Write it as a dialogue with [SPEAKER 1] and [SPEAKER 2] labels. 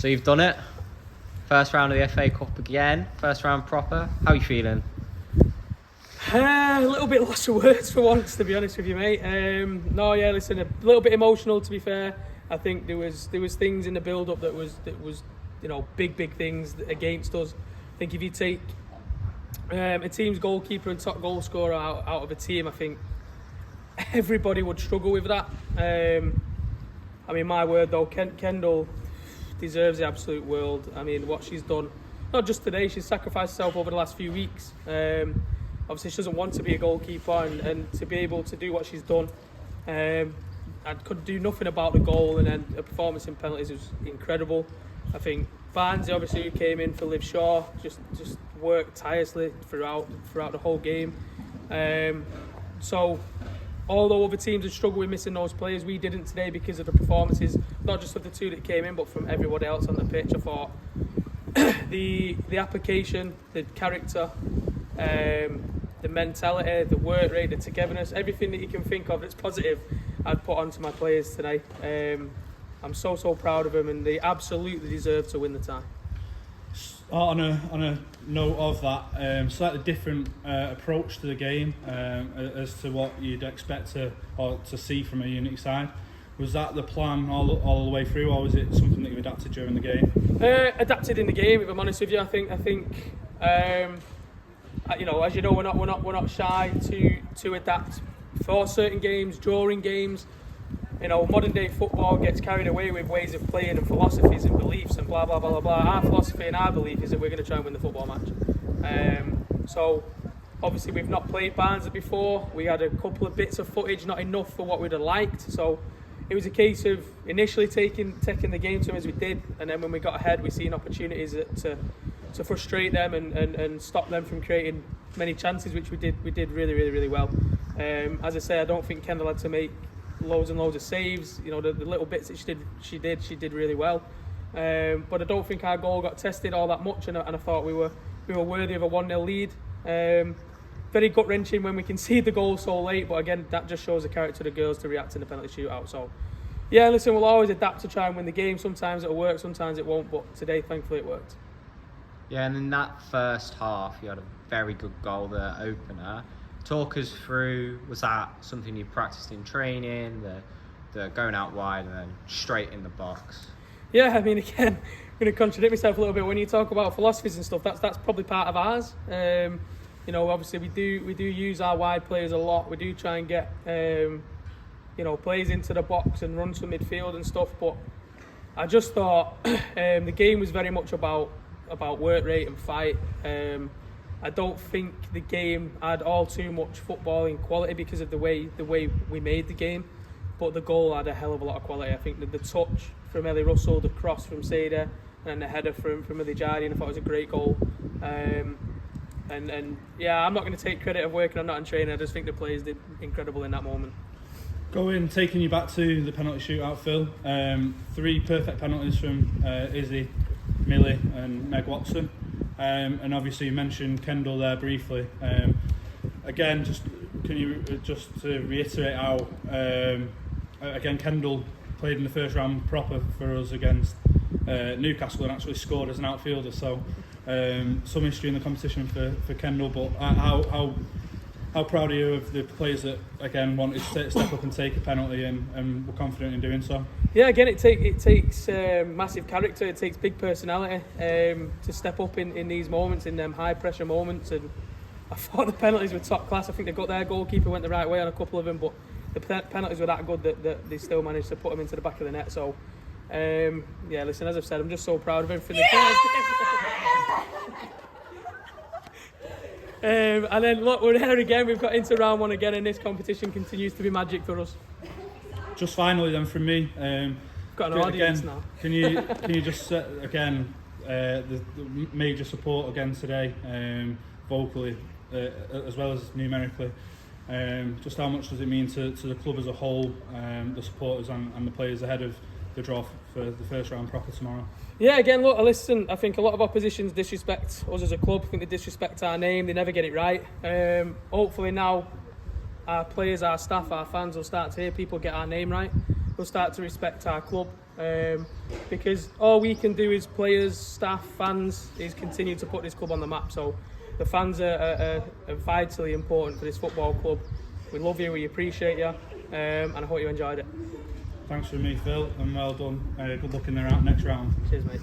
[SPEAKER 1] So you've done it. First round of the FA Cup again. First round proper. How are you feeling?
[SPEAKER 2] A little bit lost for words for once, to be honest with you, mate. Listen, a little bit emotional, to be fair. I think there was things in the build-up that was big things against us. I think if you take a team's goalkeeper and top goal scorer out of a team, I think everybody would struggle with that. My word though, Kendall deserves the absolute world. I mean, what she's done, not just today, she's sacrificed herself over the last few weeks. Obviously, she doesn't want to be a goalkeeper, and to be able to do what she's done, I could do nothing about the goal, and then a performance in penalties was incredible. I think Barnsley, obviously, who came in for Liv Shaw, just worked tirelessly throughout the whole game. So, although other teams had struggled with missing those players, we didn't today because of the performances, not just of the two that came in, but from everybody else on the pitch. I thought the application, the character, the mentality, the work rate, the togetherness, everything that you can think of that's positive, I'd put onto my players today. I'm so proud of them, and they absolutely deserve to win the tie.
[SPEAKER 3] On a note of that, slightly different approach to the game as to what you'd expect to see from a Unity side. Was that the plan all the way through, or was it something that you adapted during the game?
[SPEAKER 2] Adapted in the game, if I'm honest with you. I think as you know, we're not shy to adapt for certain games, during games. Modern day football gets carried away with ways of playing and philosophies and beliefs and blah blah blah blah blah. Our philosophy and our belief is that we're going to try and win the football match. So obviously we've not played Barnsley before. We had a couple of bits of footage, not enough for what we'd have liked. So it was a case of initially taking the game to them as we did, and then when we got ahead, we seen opportunities to frustrate them and stop them from creating many chances, which we did really well. As I say, I don't think Kendall had to make loads and loads of saves. The little bits that she did really well. But I don't think our goal got tested all that much, and I thought we were worthy of a 1-0 lead. Very gut wrenching when we concede the goal so late, but again, that just shows the character of the girls to react in the penalty shootout. So yeah, listen, we'll always adapt to try and win the game. Sometimes it'll work, sometimes it won't, but today thankfully it worked.
[SPEAKER 1] Yeah, and in that first half, you had a very good goal, the opener. Talk us through, was that something you practiced in training, the going out wide and then straight in the box?
[SPEAKER 2] Yeah, I mean, again, I'm going to contradict myself a little bit. When you talk about philosophies and stuff, that's probably part of ours. Obviously we do use our wide players a lot. We do try and get players into the box and run some midfield and stuff. But I just thought the game was very much about work rate and fight. I don't think the game had all too much footballing quality because of the way we made the game, but the goal had a hell of a lot of quality. I think that the touch from Ellie Russell, the cross from Seda, and the header from Ellie Jardian, I thought it was a great goal. And yeah, I'm not going to take credit of working on that in training. I just think the players did incredible in that moment.
[SPEAKER 3] Taking you back to the penalty shootout, Phil. 3 perfect penalties from Izzy, Millie and Meg Watson. And obviously you mentioned Kendall there briefly. Again, can you to reiterate how again Kendall played in the first round proper for us against Newcastle and actually scored as an outfielder. So some history in the competition for Kendall. But how proud are you of the players that again wanted to step up and take a penalty and were confident in doing so?
[SPEAKER 2] Yeah, again, it takes massive character. It takes big personality to step up in these moments, in them high pressure moments. And I thought the penalties were top class. I think they got their goalkeeper went the right way on a couple of them, but the penalties were that good that they still managed to put them into the back of the net. So yeah, listen, as I've said, I'm just so proud of everything they've done. And then look, we're there again. We've got into round 1 again, and this competition continues to be magic for us.
[SPEAKER 3] Just finally, then, from me,
[SPEAKER 2] got an audience now.
[SPEAKER 3] Can you just again the major support again today, vocally as well as numerically? Just how much does it mean to the club as a whole, the supporters and the players ahead of the draw for the first round proper tomorrow?
[SPEAKER 2] Yeah, again, look, listen, I think a lot of oppositions disrespect us as a club. I think they disrespect our name, they never get it right. Hopefully now our players, our staff, our fans will start to hear people get our name right. We'll start to respect our club. because all we can do as players, staff, fans is continue to put this club on the map. So the fans are vitally important for this football club. We love you, we appreciate you, and I hope you enjoyed it.
[SPEAKER 3] Thanks from me, Phil, and well done. Good luck in the next round.
[SPEAKER 2] Cheers, mate.